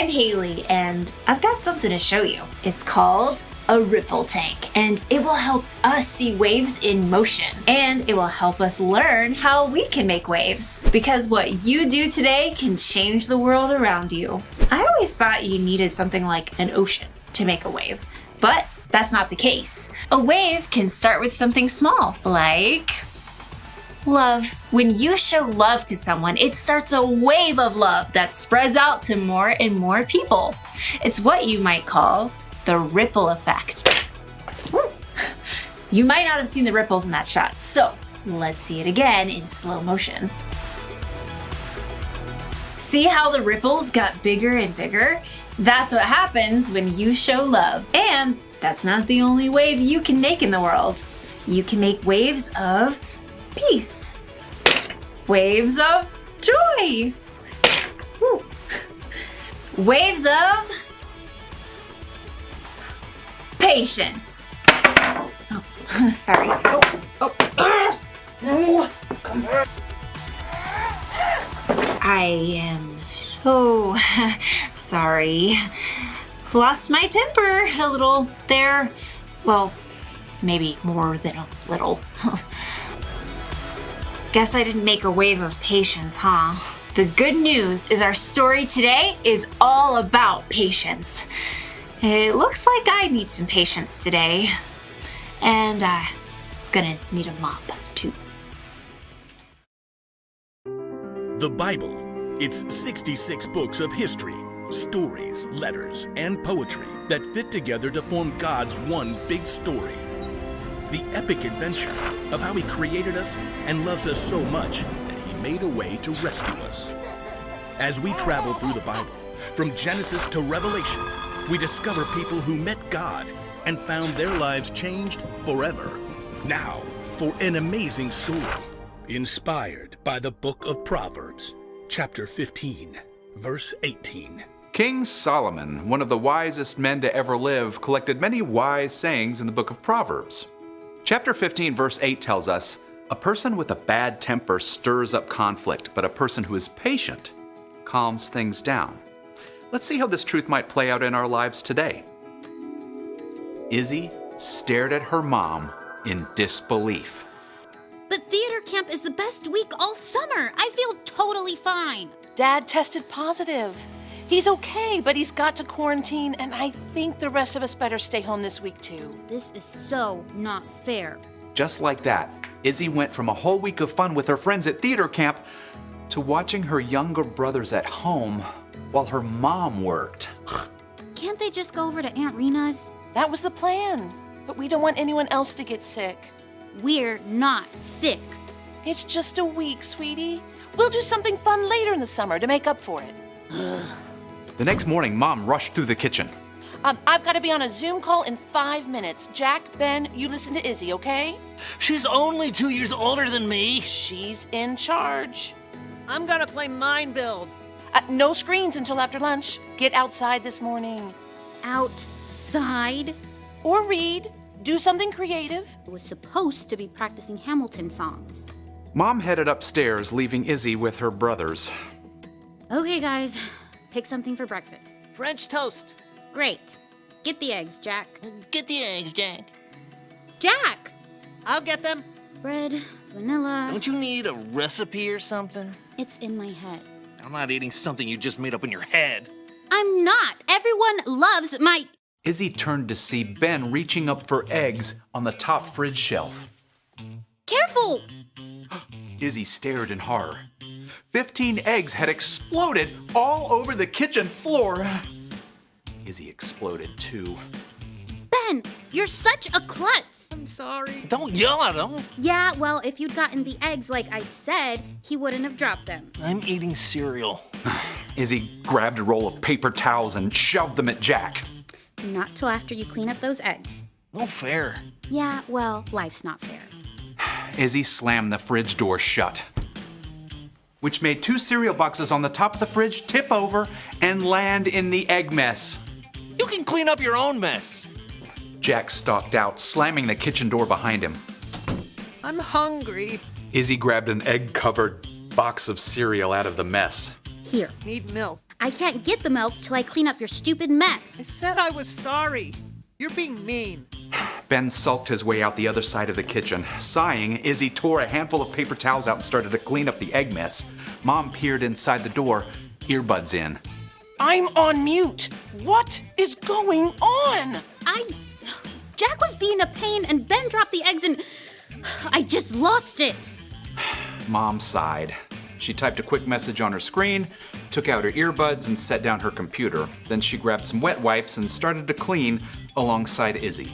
I'm Haley, and I've got something to show you. It's called a ripple tank, and it will help us see waves in motion, and it will help us learn how we can make waves, because what you do today can change the world around you. I always thought you needed something like an ocean to make a wave, but that's not the case. A wave can start with something small, like love. When you show love to someone, it starts a wave of love that spreads out to more and more people. It's what you might call the ripple effect. You might not have seen the ripples in that shot, so let's see it again in slow motion. See how the ripples got bigger and bigger? That's what happens when you show love. And that's not the only wave you can make in the world. You can make waves of peace. Waves of joy. Woo. Waves of patience. Oh, sorry. No, come back. I am so sorry. Lost my temper a little there. Well, maybe more than a little. Guess I didn't make a wave of patience, huh? The good news is our story today is all about patience. It looks like I need some patience today. And I'm gonna need a mop, too. The Bible. It's 66 books of history, stories, letters, and poetry that fit together to form God's one big story. The epic adventure of how He created us and loves us so much that He made a way to rescue us. As we travel through the Bible, from Genesis to Revelation, we discover people who met God and found their lives changed forever. Now, for an amazing story, inspired by the book of Proverbs, chapter 15, verse 18. King Solomon, one of the wisest men to ever live, collected many wise sayings in the book of Proverbs. Chapter 15, verse 8 tells us, "A person with a bad temper stirs up conflict, but a person who is patient calms things down." Let's see how this truth might play out in our lives today. Izzy stared at her mom in disbelief. But theater camp is the best week all summer. I feel totally fine. Dad tested positive. He's okay, but he's got to quarantine, and I think the rest of us better stay home this week too. This is so not fair. Just like that, Izzy went from a whole week of fun with her friends at theater camp to watching her younger brothers at home while her mom worked. Can't they just go over to Aunt Rena's? That was the plan, but we don't want anyone else to get sick. We're not sick. It's just a week, sweetie. We'll do something fun later in the summer to make up for it. The next morning, Mom rushed through the kitchen. I've got to be on a Zoom call in 5 minutes. Jack, Ben, you listen to Izzy, okay? She's only 2 years older than me. She's in charge. I'm gonna play Mind Build. No screens until after lunch. Get outside this morning. Outside? Or read. Do something creative. I was supposed to be practicing Hamilton songs. Mom headed upstairs, leaving Izzy with her brothers. Okay, guys. Pick something for breakfast. French toast. Great. Get the eggs, Jack. Get the eggs, Jack. Jack! I'll get them. Bread, vanilla. Don't you need a recipe or something? It's in my head. I'm not eating something you just made up in your head. I'm not. Everyone loves my... Izzy turned to see Ben reaching up for eggs on the top fridge shelf. Careful! Izzy stared in horror. 15 eggs had exploded all over the kitchen floor. Izzy exploded too. Ben, you're such a klutz. I'm sorry. Don't yell at him. Yeah, well, if you'd gotten the eggs like I said, he wouldn't have dropped them. I'm eating cereal. Izzy grabbed a roll of paper towels and shoved them at Jack. Not till after you clean up those eggs. No fair. Yeah, well, life's not fair. Izzy slammed the fridge door shut, which made 2 cereal boxes on the top of the fridge tip over and land in the egg mess. You can clean up your own mess. Jack stalked out, slamming the kitchen door behind him. I'm hungry. Izzy grabbed an egg-covered box of cereal out of the mess. Here. Need milk. I can't get the milk till I clean up your stupid mess. I said I was sorry. You're being mean. Ben sulked his way out the other side of the kitchen. Sighing, Izzy tore a handful of paper towels out and started to clean up the egg mess. Mom peered inside the door, earbuds in. I'm on mute. What is going on? Jack was being a pain and Ben dropped the eggs and I just lost it. Mom sighed. She typed a quick message on her screen, took out her earbuds, and set down her computer. Then she grabbed some wet wipes and started to clean alongside Izzy.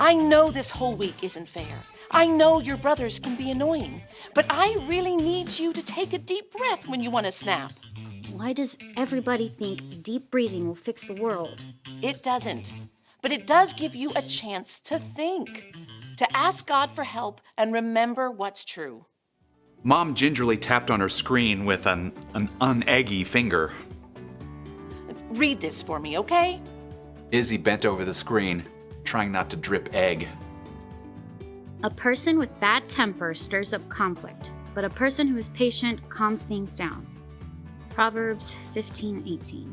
I know this whole week isn't fair. I know your brothers can be annoying, but I really need you to take a deep breath when you want to snap. Why does everybody think deep breathing will fix the world? It doesn't, but it does give you a chance to think, to ask God for help and remember what's true. Mom gingerly tapped on her screen with an uneggy finger. Read this for me, okay? Izzy bent over the screen, trying not to drip egg. A person with bad temper stirs up conflict, but a person who is patient calms things down. Proverbs 15:18.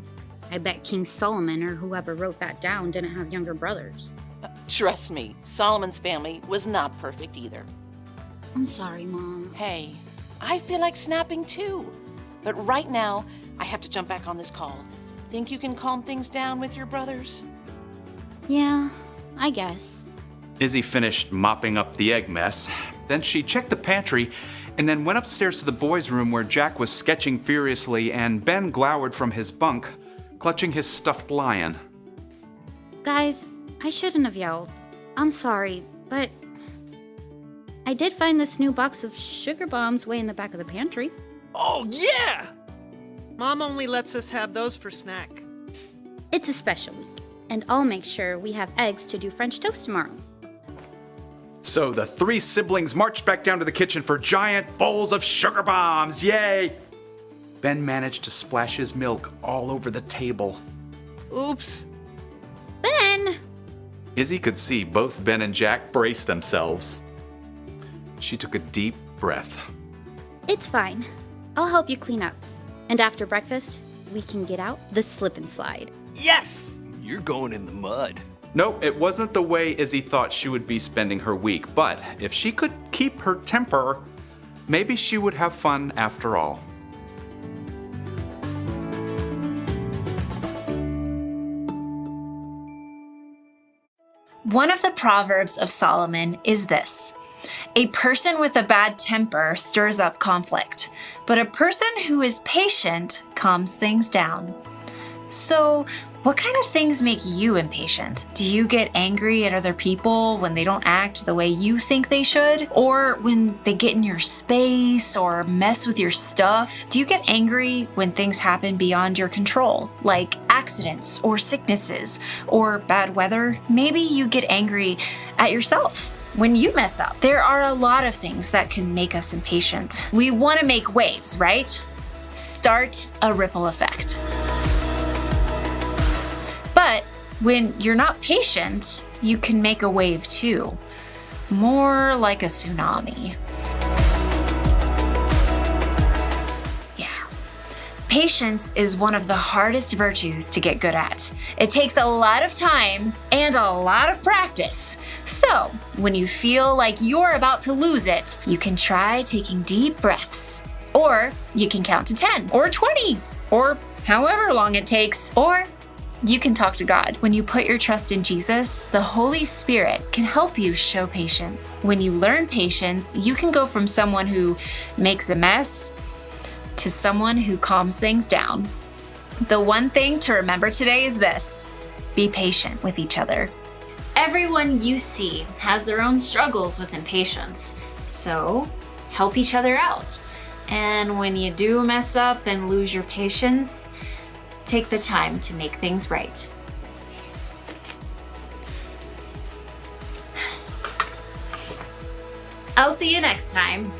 I bet King Solomon or whoever wrote that down didn't have younger brothers. Trust me, Solomon's family was not perfect either. I'm sorry, Mom. Hey, I feel like snapping too. But right now, I have to jump back on this call. Think you can calm things down with your brothers? Yeah, I guess. Izzy finished mopping up the egg mess. Then she checked the pantry and then went upstairs to the boys' room where Jack was sketching furiously and Ben glowered from his bunk, clutching his stuffed lion. Guys, I shouldn't have yelled. I'm sorry, but I did find this new box of sugar bombs way in the back of the pantry. Oh, yeah! Mom only lets us have those for snack. It's a special week, and I'll make sure we have eggs to do French toast tomorrow. So the three siblings marched back down to the kitchen for giant bowls of sugar bombs. Yay! Ben managed to splash his milk all over the table. Oops. Ben! Izzy could see both Ben and Jack brace themselves. She took a deep breath. It's fine. I'll help you clean up. And after breakfast, we can get out the slip and slide. Yes! You're going in the mud. Nope, it wasn't the way Izzy thought she would be spending her week, but if she could keep her temper, maybe she would have fun after all. One of the Proverbs of Solomon is this: a person with a bad temper stirs up conflict, but a person who is patient calms things down. So, what kind of things make you impatient? Do you get angry at other people when they don't act the way you think they should? Or when they get in your space or mess with your stuff? Do you get angry when things happen beyond your control, like accidents or sicknesses or bad weather? Maybe you get angry at yourself when you mess up. There are a lot of things that can make us impatient. We want to make waves, right? Start a ripple effect. But when you're not patient, you can make a wave too. More like a tsunami. Yeah. Patience is one of the hardest virtues to get good at. It takes a lot of time and a lot of practice. So, when you feel like you're about to lose it, you can try taking deep breaths. Or you can count to 10 or 20 or however long it takes. Or you can talk to God. When you put your trust in Jesus, the Holy Spirit can help you show patience. When you learn patience, you can go from someone who makes a mess to someone who calms things down. The one thing to remember today is this: be patient with each other. Everyone you see has their own struggles with impatience, so help each other out. And when you do mess up and lose your patience, take the time to make things right. I'll see you next time.